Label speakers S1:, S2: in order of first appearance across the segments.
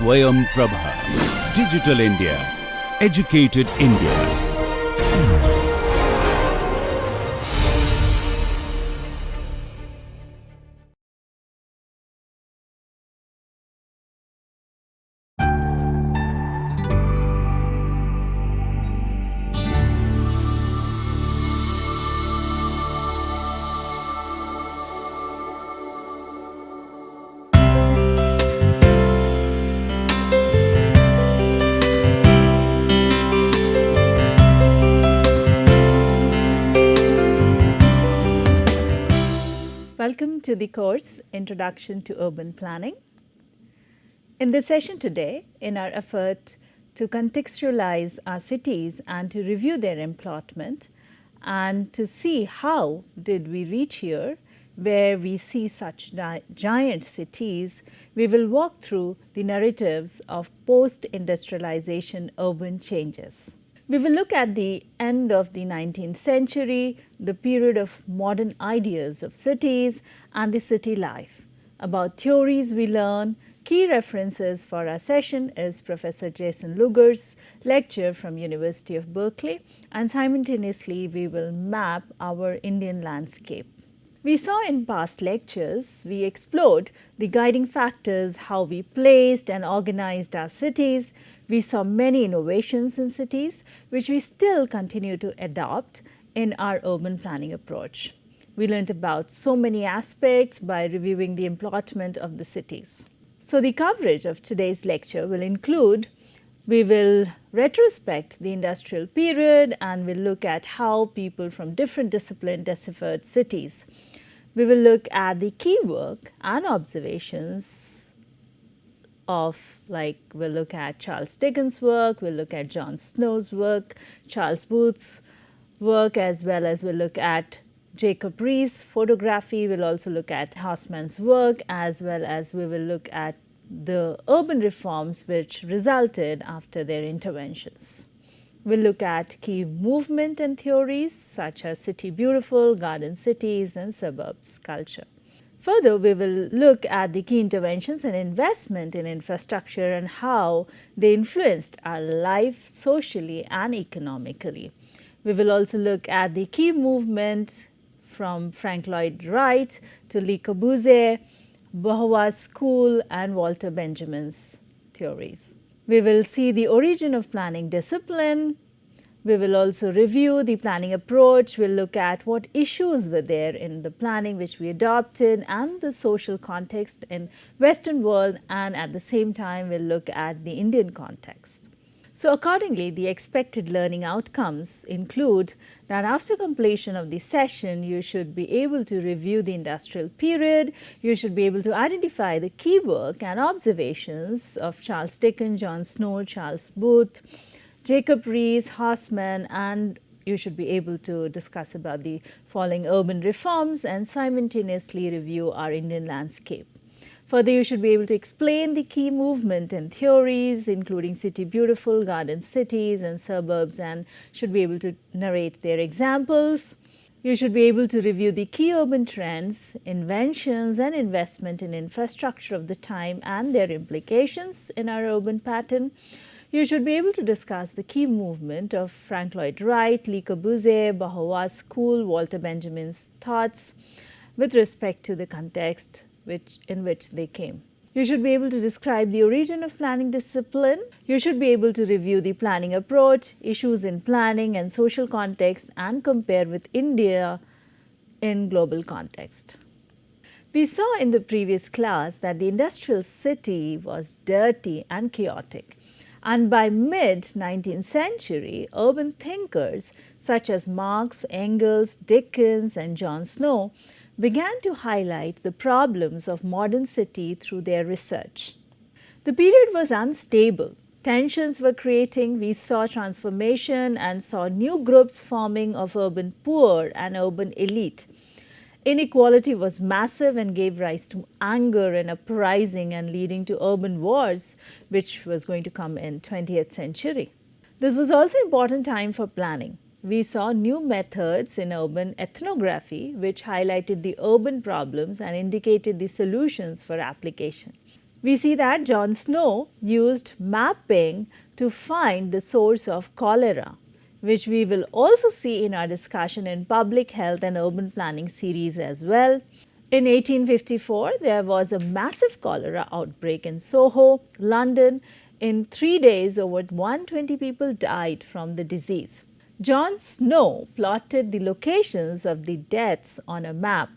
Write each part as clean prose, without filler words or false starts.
S1: SwayamPrabha. Digital India. Educated India.
S2: Welcome to the course Introduction to Urban Planning. In this session today, in our effort to contextualize our cities and to review their emplotment and to see how did we reach here where we see such giant cities, we will walk through the narratives of post-industrialization urban changes. We will look at the end of the 19th century, the period of modern ideas of cities and the city life. About theories we learn, key references for our session is Professor Jason Lugar's lecture from University of Berkeley, and simultaneously we will map our Indian landscape. We saw in past lectures, we explored the guiding factors, how we placed and organized our cities. We saw many innovations in cities, which we still continue to adopt in our urban planning approach. We learned about so many aspects by reviewing the emplotment of the cities. So the coverage of today's lecture will include, we will retrospect the industrial period and we'll look at how people from different disciplines deciphered cities. We will look at the key work and observations of, we'll look at Charles Dickens' work, we'll look at John Snow's work, Charles Booth's work, as well as we'll look at Jacob Riis' photography. We'll also look at Haussmann's work, as well as we will look at the urban reforms which resulted after their interventions. We'll look at key movement and theories such as city beautiful, garden cities and suburbs culture. Further, we will look at the key interventions and investment in infrastructure and how they influenced our life socially and economically. We will also look at the key movement from Frank Lloyd Wright to Le Corbusier, Beauvoir's school and Walter Benjamin's theories. We will see the origin of planning discipline. We will also review the planning approach. We'll look at what issues were there in the planning which we adopted and the social context in Western world, and at the same time we'll look at the Indian context. So accordingly, the expected learning outcomes include that after completion of the session, you should be able to review the industrial period, you should be able to identify the key work and observations of Charles Dickens, John Snow, Charles Booth, Jacob Riis, Haussmann, and you should be able to discuss about the following urban reforms and simultaneously review our Indian landscape. Further, you should be able to explain the key movement and theories, including city beautiful, garden cities and suburbs, and should be able to narrate their examples. You should be able to review the key urban trends, inventions and investment in infrastructure of the time and their implications in our urban pattern. You should be able to discuss the key movement of Frank Lloyd Wright, Le Corbusier, Beauvoir's school, Walter Benjamin's thoughts with respect to the context in which they came. You should be able to describe the origin of planning discipline. You should be able to review the planning approach, issues in planning and social context, and compare with India in global context. We saw in the previous class that the industrial city was dirty and chaotic. And by mid-19th century, urban thinkers such as Marx, Engels, Dickens and John Snow began to highlight the problems of modern city through their research. The period was unstable. Tensions were creating. We saw transformation and saw new groups forming of urban poor and urban elite. Inequality was massive and gave rise to anger and uprising and leading to urban wars, which was going to come in 20th century. This was also an important time for planning. We saw new methods in urban ethnography, which highlighted the urban problems and indicated the solutions for application. We see that John Snow used mapping to find the source of cholera, which we will also see in our discussion in Public Health and Urban Planning series as well. In 1854, there was a massive cholera outbreak in Soho, London. In 3 days, over 120 people died from the disease. John Snow plotted the locations of the deaths on a map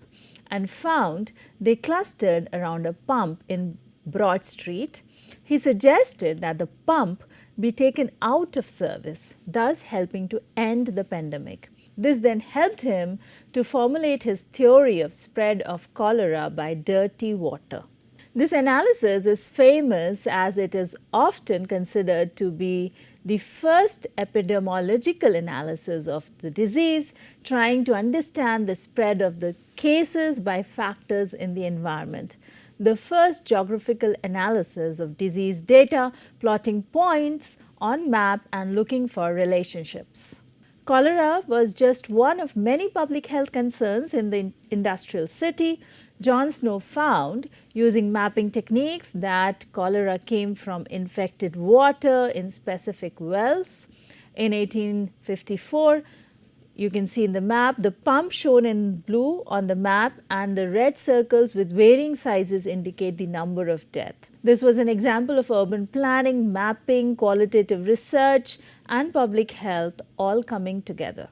S2: and found they clustered around a pump in Broad Street. He suggested that the pump be taken out of service, thus helping to end the pandemic. This then helped him to formulate his theory of spread of cholera by dirty water. This analysis is famous as it is often considered to be the first epidemiological analysis of the disease, trying to understand the spread of the cases by factors in the environment. The first geographical analysis of disease data, plotting points on map and looking for relationships. Cholera was just one of many public health concerns in the industrial city. John Snow found, using mapping techniques, that cholera came from infected water in specific wells. In 1854, you can see in the map the pump shown in blue on the map, and the red circles with varying sizes indicate the number of deaths. This was an example of urban planning, mapping, qualitative research, and public health all coming together.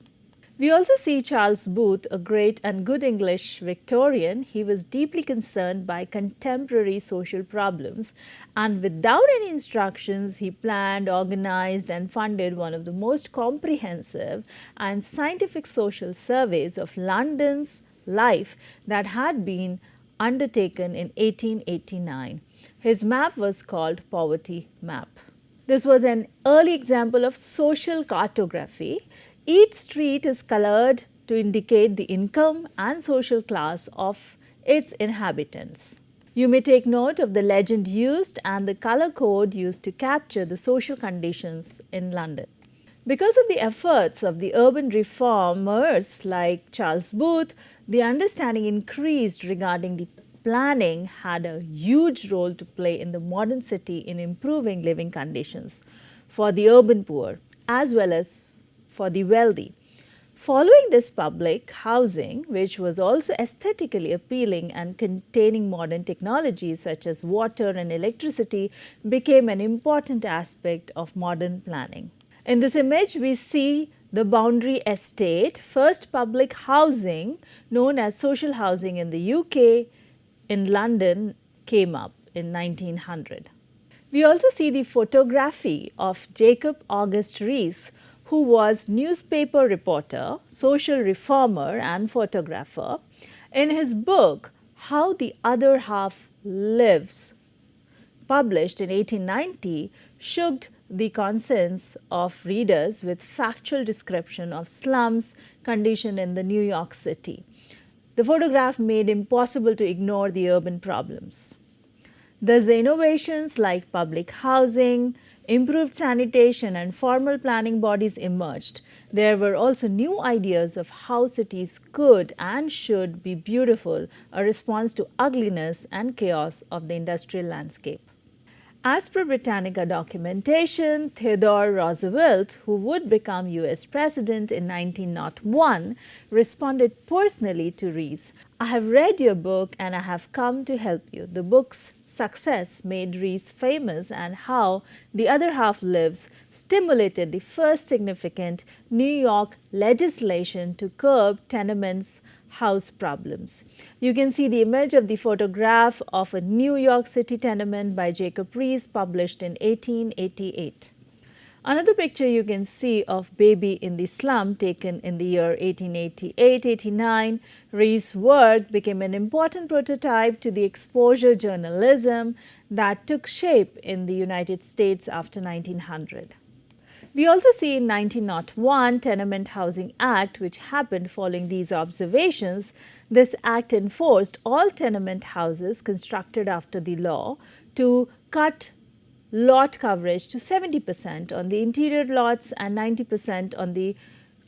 S2: We also see Charles Booth, a great and good English Victorian. He was deeply concerned by contemporary social problems, and without any instructions, he planned, organized, and funded one of the most comprehensive and scientific social surveys of London's life that had been undertaken in 1889. His map was called Poverty Map. This was an early example of social cartography. Each street is colored to indicate the income and social class of its inhabitants. You may take note of the legend used and the color code used to capture the social conditions in London. Because of the efforts of the urban reformers like Charles Booth, the understanding increased regarding the planning had a huge role to play in the modern city in improving living conditions for the urban poor as well as for the wealthy. Following this, public housing, which was also aesthetically appealing and containing modern technologies such as water and electricity, became an important aspect of modern planning. In this image, we see the Boundary Estate, first public housing known as social housing in the UK, in London, came up in 1900. We also see the photography of Jacob August Rees, who was newspaper reporter, social reformer, and photographer. In his book, How the Other Half Lives, published in 1890, shook the conscience of readers with factual description of slums condition in the New York City. The photograph made impossible to ignore the urban problems. Thus, the innovations like public housing, improved sanitation, and formal planning bodies emerged. There were also new ideas of how cities could and should be beautiful, a response to ugliness and chaos of the industrial landscape. As per Britannica documentation, Theodore Roosevelt, who would become US President in 1901, responded personally to Rees, "I have read your book and I have come to help you." The book's success made Rees famous, and How the Other Half Lives stimulated the first significant New York legislation to curb tenements house problems. You can see the image of the photograph of a New York City tenement by Jacob Rees, published in 1888. Another picture you can see of Baby in the Slum, taken in the year 1888-89. Rees' work became an important prototype to the exposure journalism that took shape in the United States after 1900. We also see in 1901 Tenement Housing Act, which happened following these observations. This act enforced all tenement houses constructed after the law to cut lot coverage to 70% on the interior lots and 90% on the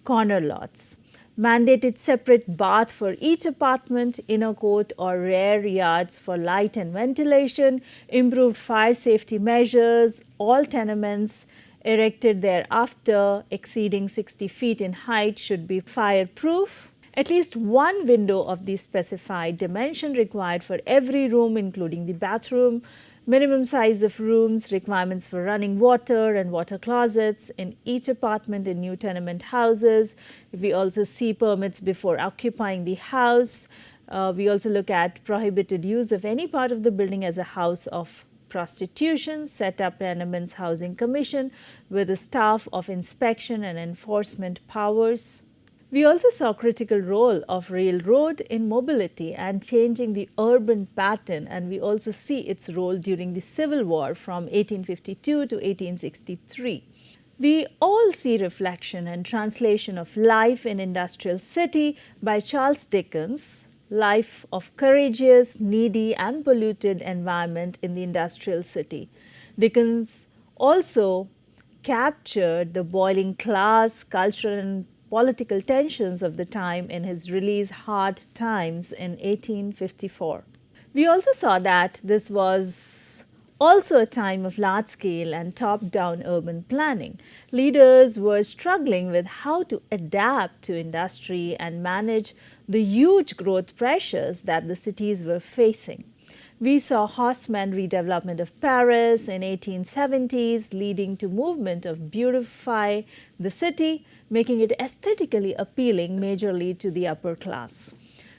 S2: corner lots. mandated separate bath for each apartment, inner court or rear yards for light and ventilation, improved fire safety measures, all tenements erected thereafter exceeding 60 feet in height should be fireproof. At least one window of the specified dimension required for every room, including the bathroom, minimum size of rooms, requirements for running water and water closets in each apartment in new tenement houses. We also see permits before occupying the house. We also look at prohibited use of any part of the building as a house of prostitution, set up tenements housing commission with a staff of inspection and enforcement powers. We also saw critical role of railroad in mobility and changing the urban pattern, and we also see its role during the Civil War from 1852 to 1863. We all see reflection and translation of Life in Industrial City by Charles Dickens, life of courageous, needy and polluted environment in the industrial city. Dickens also captured the boiling class, cultural and political tensions of the time in his release Hard Times in 1854. We also saw that this was also a time of large-scale and top-down urban planning. Leaders were struggling with how to adapt to industry and manage the huge growth pressures that the cities were facing. We saw Haussmann redevelopment of Paris in 1870s, leading to movement of beautify the city, making it aesthetically appealing majorly to the upper class,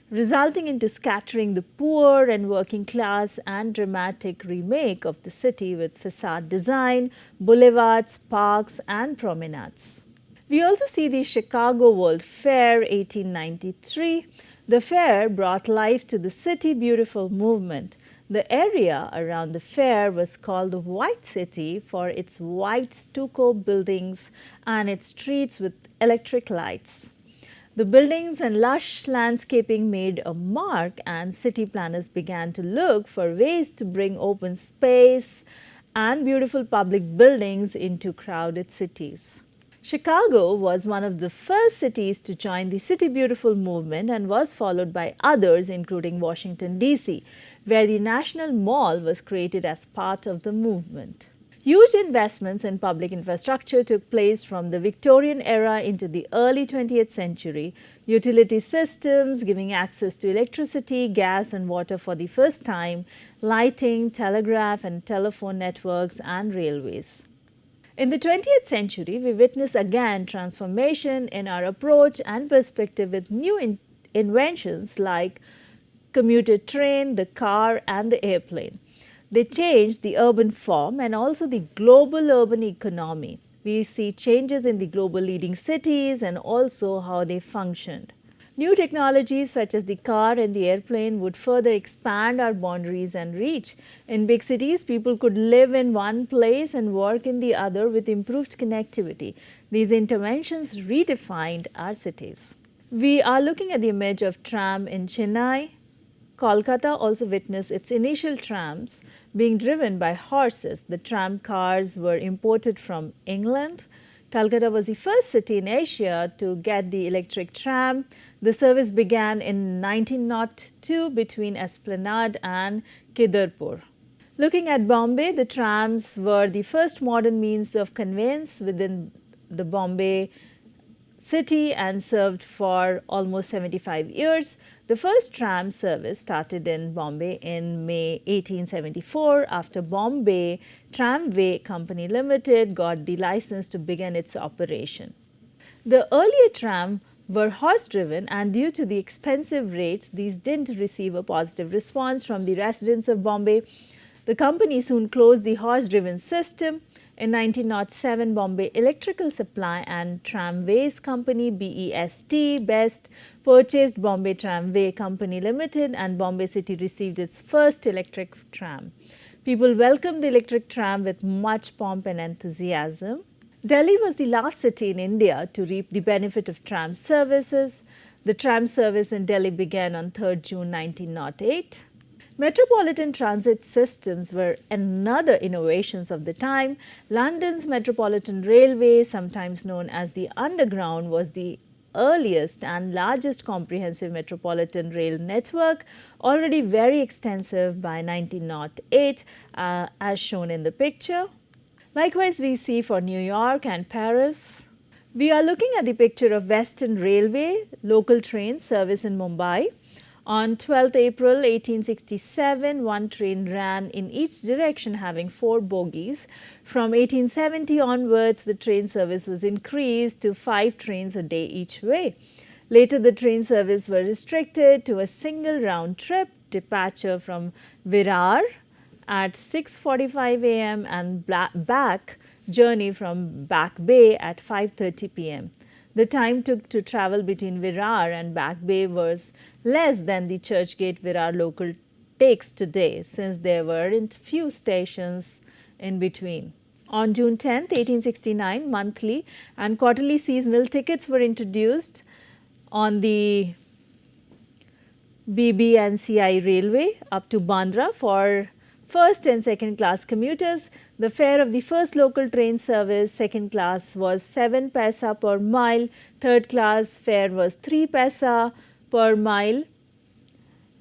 S2: resulting into scattering the poor and working class and dramatic remake of the city with facade design, boulevards, parks and promenades. We also see the Chicago World Fair 1893. The fair brought life to the City Beautiful movement. The area around the fair was called the White City for its white stucco buildings and its streets with electric lights. The buildings and lush landscaping made a mark, and city planners began to look for ways to bring open space and beautiful public buildings into crowded cities. Chicago was one of the first cities to join the City Beautiful movement and was followed by others, including Washington, D.C., where the National Mall was created as part of the movement. Huge investments in public infrastructure took place from the Victorian era into the early 20th century. Utility systems giving access to electricity, gas and water for the first time, lighting, telegraph and telephone networks and railways. In the 20th century, we witness again transformation in our approach and perspective with new inventions like commuter train, the car and the airplane. They changed the urban form and also the global urban economy. We see changes in the global leading cities and also how they functioned. New technologies such as the car and the airplane would further expand our boundaries and reach. In big cities, people could live in one place and work in the other with improved connectivity. These interventions redefined our cities. We are looking at the image of tram in Chennai. Kolkata also witnessed its initial trams being driven by horses. The tram cars were imported from England. Calcutta was the first city in Asia to get the electric tram. The service began in 1902 between Esplanade and Kidarpur. Looking at Bombay, the trams were the first modern means of conveyance within the Bombay city and served for almost 75 years. The first tram service started in Bombay in May 1874 after Bombay Tramway Company Limited got the license to begin its operation. The earlier tram were horse-driven, and due to the expensive rates, these didn't receive a positive response from the residents of Bombay. The company soon closed the horse-driven system. In 1907, Bombay Electrical Supply and Tramways Company BEST purchased Bombay Tramway Company Limited, and Bombay City received its first electric tram. People welcomed the electric tram with much pomp and enthusiasm. Delhi was the last city in India to reap the benefit of tram services. The tram service in Delhi began on 3rd June 1908. Metropolitan transit systems were another innovations of the time. London's Metropolitan Railway, sometimes known as the Underground, was the earliest and largest comprehensive metropolitan rail network, already very extensive by 1908, as shown in the picture. Likewise, we see for New York and Paris. We are looking at the picture of Western Railway local train service in Mumbai. On 12th April 1867, one train ran in each direction having 4 bogies. From 1870 onwards, the train service was increased to 5 trains a day each way. Later, the train service were restricted to a single round trip departure from Virar at 6:45 a.m. and back journey from Back Bay at 5:30 p.m. The time took to travel between Virar and Back Bay was less than the Churchgate Virar local takes today, since there weren't few stations in between. On June 10, 1869, monthly and quarterly seasonal tickets were introduced on the BB&CI railway up to Bandra for first and second class commuters. The fare of the first local train service, second class, was 7 paisa per mile, third class fare was 3 paisa per mile,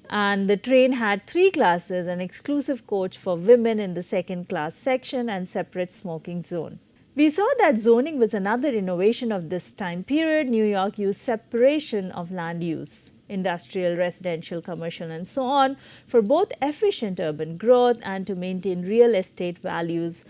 S2: and the train had 3 classes, an exclusive coach for women in the second class section and separate smoking zone. We saw that zoning was another innovation of this time period. New York used separation of land use, industrial, residential, commercial and so on, for both efficient urban growth and to maintain real estate values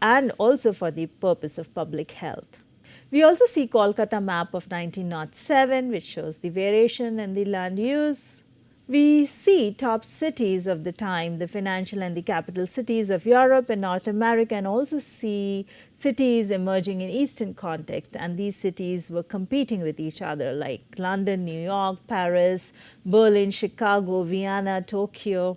S2: and also for the purpose of public health. We also see Kolkata map of 1907, which shows the variation in the land use. We see top cities of the time, the financial and the capital cities of Europe and North America, and also see cities emerging in Eastern context, and these cities were competing with each other like London, New York, Paris, Berlin, Chicago, Vienna, Tokyo.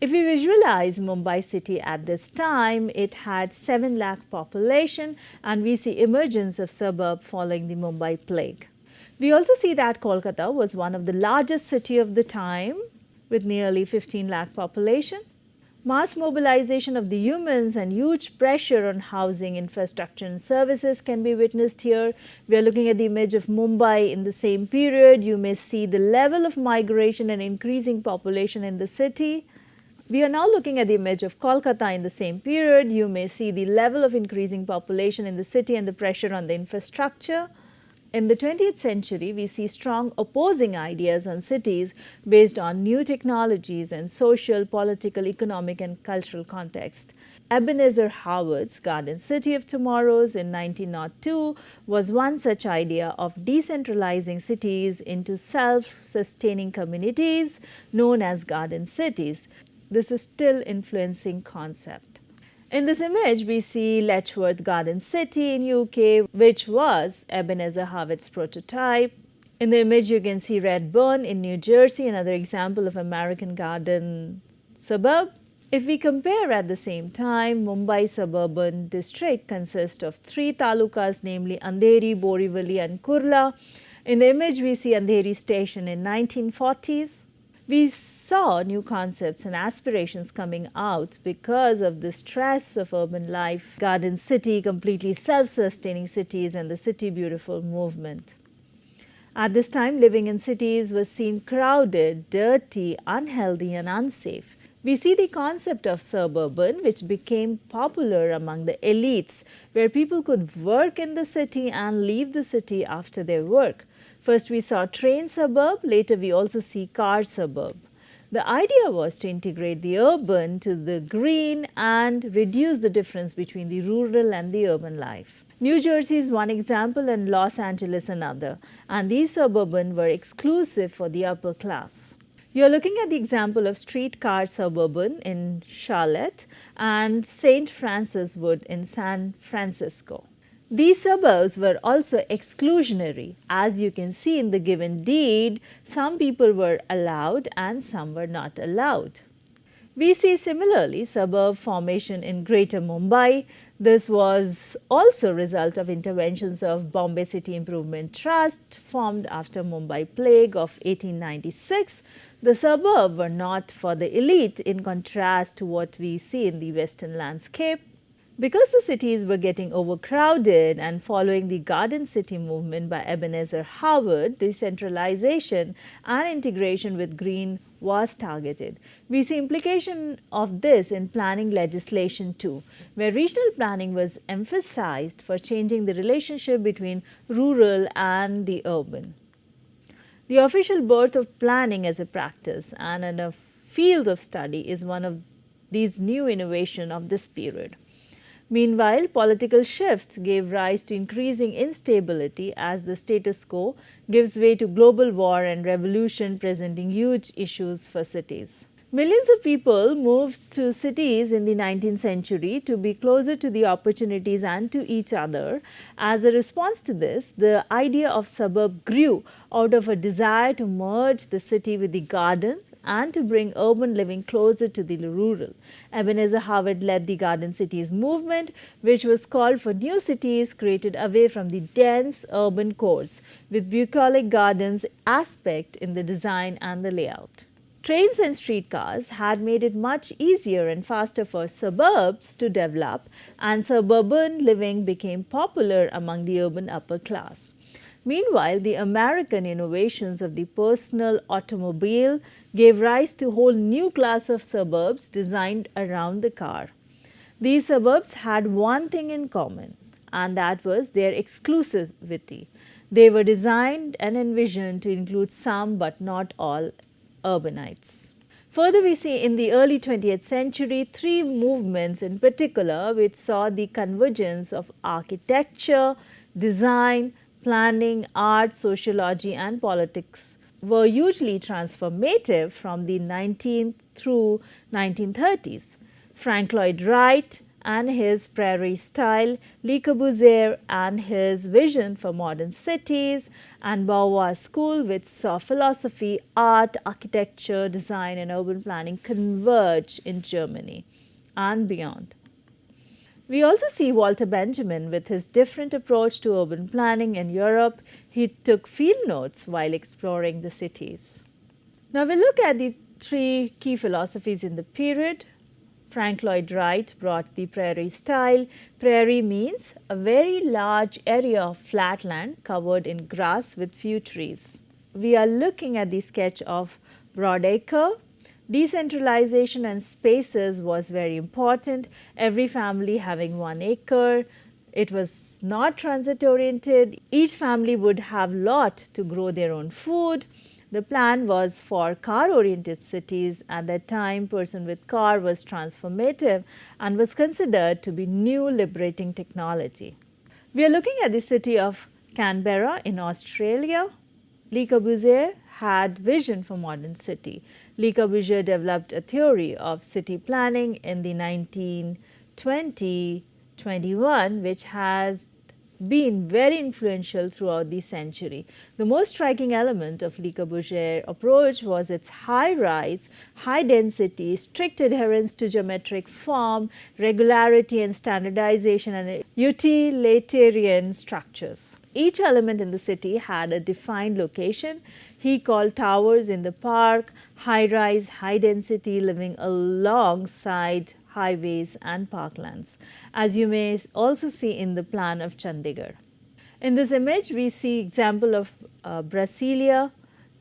S2: If we visualize Mumbai city at this time, it had 7 lakh population, and we see emergence of suburb following the Mumbai plague. We also see that Kolkata was one of the largest city of the time with nearly 15 lakh population. Mass mobilization of the humans and huge pressure on housing, infrastructure and services can be witnessed here. We are looking at the image of Mumbai in the same period. You may see the level of migration and increasing population in the city. We are now looking at the image of Kolkata in the same period. You may see the level of increasing population in the city and the pressure on the infrastructure. In the 20th century, we see strong opposing ideas on cities based on new technologies and social, political, economic and cultural context. Ebenezer Howard's Garden City of Tomorrows in 1902 was one such idea of decentralizing cities into self-sustaining communities known as garden cities. This is still influencing concept. In this image, we see Letchworth Garden City in UK, which was Ebenezer Howard's prototype. In the image, you can see Redburn in New Jersey, another example of American garden suburb. If we compare at the same time, Mumbai suburban district consists of 3 talukas, namely Andheri, Borivali and Kurla. In the image, we see Andheri station in 1940s. We saw new concepts and aspirations coming out because of the stress of urban life, garden city, completely self-sustaining cities and the city beautiful movement. At this time, living in cities was seen crowded, dirty, unhealthy and unsafe. We see the concept of suburban, which became popular among the elites, where people could work in the city and leave the city after their work. First we saw train suburb, later we also see car suburb. The idea was to integrate the urban to the green and reduce the difference between the rural and the urban life. New Jersey is one example and Los Angeles another, and these suburban were exclusive for the upper class. You are looking at the example of streetcar suburban in Charlotte and St. Francis Wood in San Francisco. These suburbs were also exclusionary. As you can see in the given deed, some people were allowed and some were not allowed. We see similarly suburb formation in Greater Mumbai. This was also a result of interventions of Bombay City Improvement Trust formed after Mumbai plague of 1896. The suburbs were not for the elite in contrast to what we see in the western landscape. Because the cities were getting overcrowded and following the Garden City movement by Ebenezer Howard, decentralization and integration with green was targeted. We see implication of this in planning legislation too, where regional planning was emphasized for changing the relationship between rural and the urban. The official birth of planning as a practice and in a field of study is one of these new innovations of this period. Meanwhile, political shifts gave rise to increasing instability as the status quo gives way to global war and revolution, presenting huge issues for cities. Millions of people moved to cities in the 19th century to be closer to the opportunities and to each other. As a response to this, the idea of suburb grew out of a desire to merge the city with the gardens and to bring urban living closer to the rural. Ebenezer Howard led the Garden Cities movement, which was called for new cities created away from the dense urban cores, with bucolic gardens aspect in the design and the layout. Trains and streetcars had made it much easier and faster for suburbs to develop, and suburban living became popular among the urban upper class. Meanwhile, the American innovations of the personal automobile gave rise to a whole new class of suburbs designed around the car. These suburbs had one thing in common, and that was their exclusivity. They were designed and envisioned to include some but not all urbanites. Further, we see in the early 20th century three movements in particular which saw the convergence of architecture, design, planning, art, sociology and politics were hugely transformative from the 19th through 1930s. Frank Lloyd Wright and his prairie style, Le Corbusier and his vision for modern cities, and Beauvoir's school which saw philosophy, art, architecture, design and urban planning converge in Germany and beyond. We also see Walter Benjamin with his different approach to urban planning in Europe. He took field notes while exploring the cities. Now we look at the three key philosophies in the period. Frank Lloyd Wright brought the prairie style. Prairie means a very large area of flat land covered in grass with few trees. We are looking at the sketch of Broadacre. Decentralization and spaces was very important. Every family having 1 acre. It was not transit oriented. Each family would have lot to grow their own food. The plan was for car-oriented cities. At that time, person with car was transformative and was considered to be new liberating technology. We are looking at the city of Canberra in Australia. Le Corbusier had vision for modern city. Le Corbusier developed a theory of city planning in the 1920-21, which has been very influential throughout the century. The most striking element of Le Corbusier approach was its high-rise, high-density, strict adherence to geometric form, regularity and standardization, and utilitarian structures. Each element in the city had a defined location. He called towers in the park, high-rise, high-density living alongside highways and parklands, as you may also see in the plan of Chandigarh. In this image, we see example of Brasilia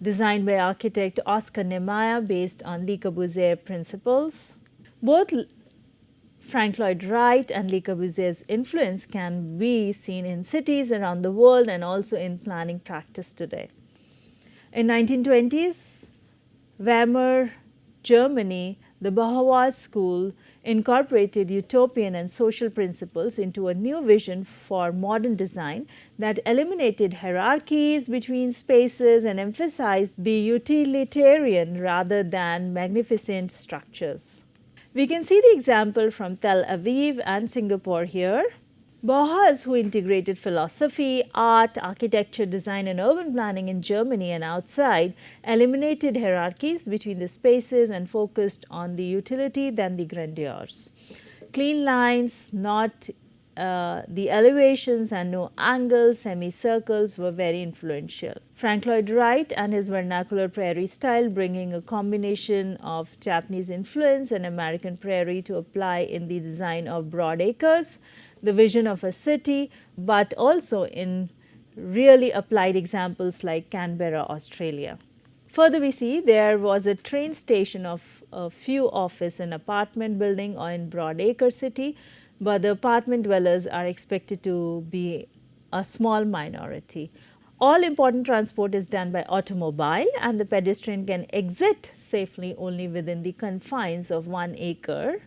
S2: designed by architect Oscar Niemeyer based on Le Corbusier principles. Both Frank Lloyd Wright and Le Corbusier's influence can be seen in cities around the world and also in planning practice today. In 1920s, Weimar, Germany, the Beauvoir school incorporated utopian and social principles into a new vision for modern design that eliminated hierarchies between spaces and emphasized the utilitarian rather than magnificent structures. We can see the example from Tel Aviv and Singapore here. Bauhaus, who integrated philosophy, art, architecture, design and urban planning in Germany and outside, eliminated hierarchies between the spaces and focused on the utility than the grandeurs. Clean lines, not the elevations and no angles, semicircles were very influential. Frank Lloyd Wright and his vernacular prairie style, bringing a combination of Japanese influence and American prairie to apply in the design of broad acres, the vision of a city, but also in really applied examples like Canberra, Australia. Further, we see there was a train station of a few office and apartment building in Broadacre city, but the apartment dwellers are expected to be a small minority. All important transport is done by automobile, and the pedestrian can exit safely only within the confines of 1 acre,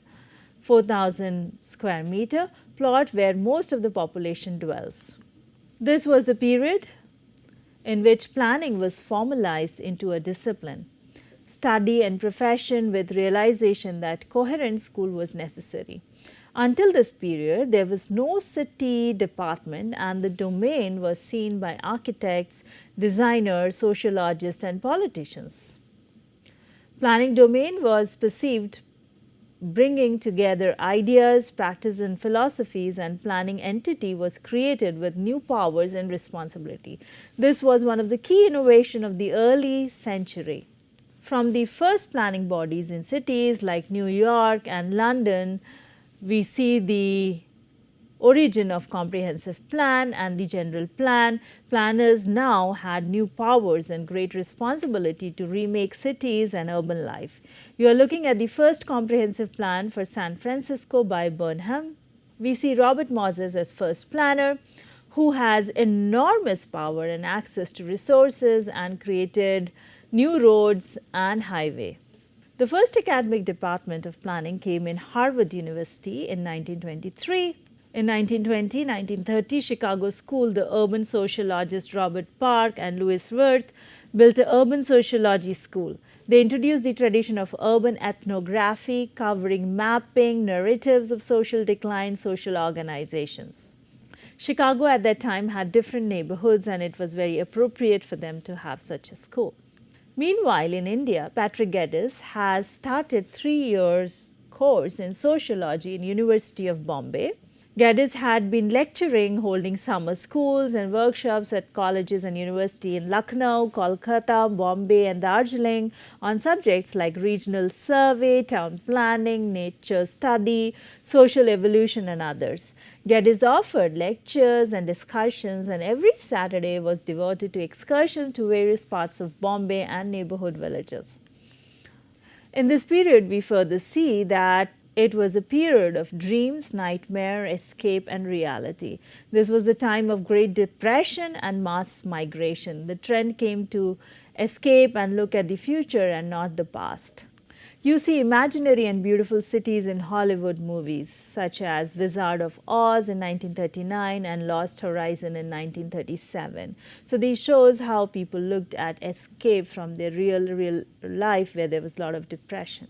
S2: 4,000 square meter plot where most of the population dwells. This was the period in which planning was formalized into a discipline, study and profession, with realization that coherent school was necessary. Until this period, there was no city department, and the domain was seen by architects, designers, sociologists and politicians. Planning domain was perceived bringing together ideas, practice and philosophies, and planning entity was created with new powers and responsibility. This was one of the key innovations of the early century. From the first planning bodies in cities like New York and London, we see the origin of comprehensive plan and the general plan. Planners now had new powers and great responsibility to remake cities and urban life. You are looking at the first comprehensive plan for San Francisco by Burnham. We see Robert Moses as first planner, who has enormous power and access to resources and created new roads and highway. The first academic department of planning came in Harvard University in 1923. In 1920-1930, Chicago School, the urban sociologist Robert Park and Louis Wirth built an urban sociology school. They introduced the tradition of urban ethnography, covering mapping, narratives of social decline, social organizations. Chicago at that time had different neighborhoods, and it was very appropriate for them to have such a school. Meanwhile, in India, Patrick Geddes has started 3 years course in sociology in University of Bombay. Geddes had been lecturing, holding summer schools and workshops at colleges and universities in Lucknow, Kolkata, Bombay and Darjeeling on subjects like regional survey, town planning, nature study, social evolution and others. Geddes offered lectures and discussions, and every Saturday was devoted to excursions to various parts of Bombay and neighborhood villages. In this period, we further see that it was a period of dreams, nightmare, escape and reality. This was the time of Great Depression and mass migration. The trend came to escape and look at the future and not the past. You see imaginary and beautiful cities in Hollywood movies such as Wizard of Oz in 1939 and Lost Horizon in 1937. So this shows how people looked at escape from their real life where there was a lot of depression.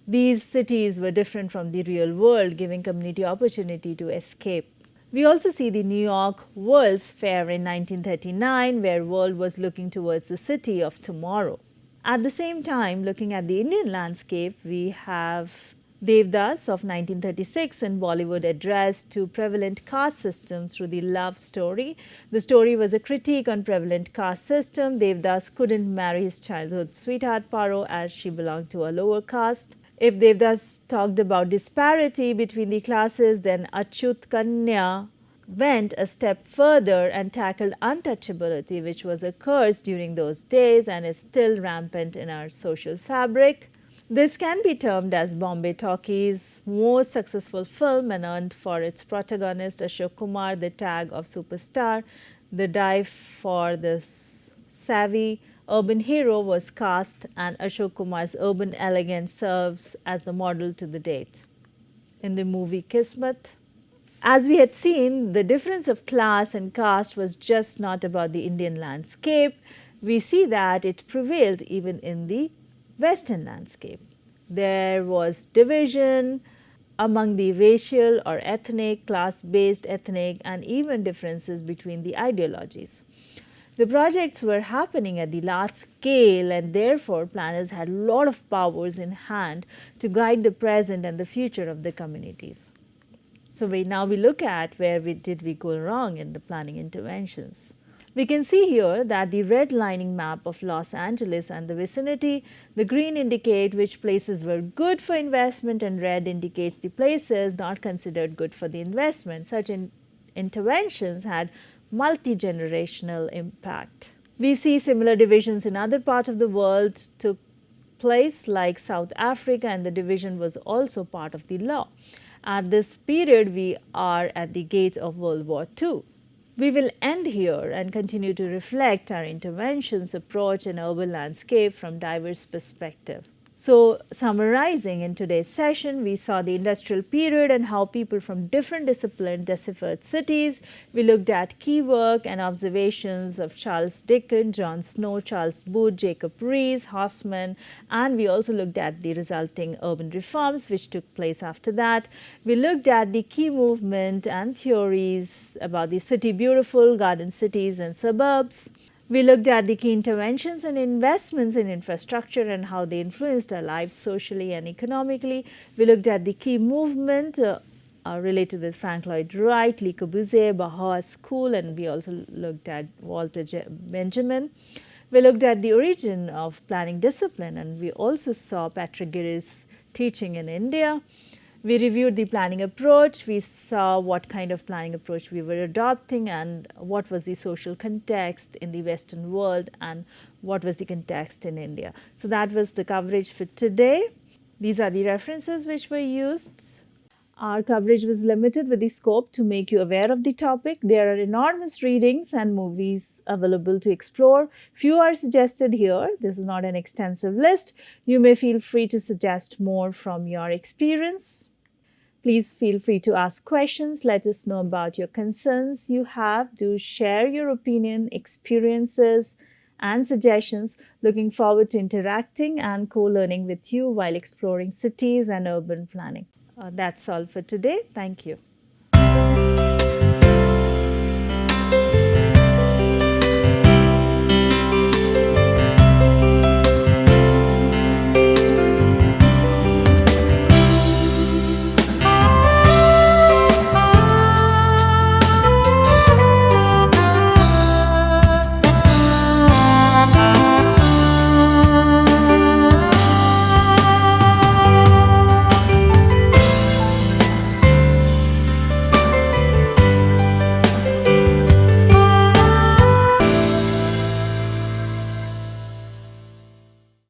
S2: These cities were different from the real world, giving community opportunity to escape. We also see the New York World's Fair in 1939, where world was looking towards the city of tomorrow. At the same time, looking at the Indian landscape, we have Devdas of 1936 in Bollywood address to prevalent caste system through the love story. The story was a critique on prevalent caste system. Devdas couldn't marry his childhood sweetheart Paro as she belonged to a lower caste. If Devdas talked about disparity between the classes, then Achyut Kanya went a step further and tackled untouchability, which was a curse during those days and is still rampant in our social fabric. This can be termed as Bombay Talkies' most successful film and earned for its protagonist Ashok Kumar the tag of superstar. The die for the savvy urban hero was cast, and Ashok Kumar's urban elegance serves as the model to the date. In the movie Kismet, as we had seen, the difference of class and caste was just not about the Indian landscape. We see that it prevailed even in the Western landscape. There was division among the racial or ethnic, class-based ethnic, and even differences between the ideologies. The projects were happening at the large scale, and therefore planners had a lot of powers in hand to guide the present and the future of the communities. So now we look at where did we go wrong in the planning interventions. We can see here that the red lining map of Los Angeles and the vicinity, the green indicate which places were good for investment and red indicates the places not considered good for the investment. Such interventions had multi-generational impact. We see similar divisions in other parts of the world took place like South Africa, and the division was also part of the law. At this period, we are at the gates of World War II. We will end here and continue to reflect our interventions, approach, and urban landscape from diverse perspectives. So, summarizing in today's session, we saw the industrial period and how people from different disciplines deciphered cities. We looked at key work and observations of Charles Dickens, John Snow, Charles Booth, Jacob Riis, Haussmann, and we also looked at the resulting urban reforms which took place after that. We looked at the key movement and theories about the city beautiful, garden cities and suburbs. We looked at the key interventions and investments in infrastructure and how they influenced our lives socially and economically. We looked at the key movement related with Frank Lloyd Wright, Le Corbusier, Bauhaus School, and we also looked at Walter Benjamin. We looked at the origin of planning discipline, and we also saw Patrick Giri's teaching in India. We reviewed the planning approach, we saw what kind of planning approach we were adopting and what was the social context in the Western world and what was the context in India. So that was the coverage for today. These are the references which were used. Our coverage was limited with the scope to make you aware of the topic. There are enormous readings and movies available to explore. Few are suggested here. This is not an extensive list. You may feel free to suggest more from your experience. Please feel free to ask questions. Let us know about your concerns you have. Do share your opinion, experiences, and suggestions. Looking forward to interacting and co-learning with you while exploring cities and urban planning. That's all for today. Thank you.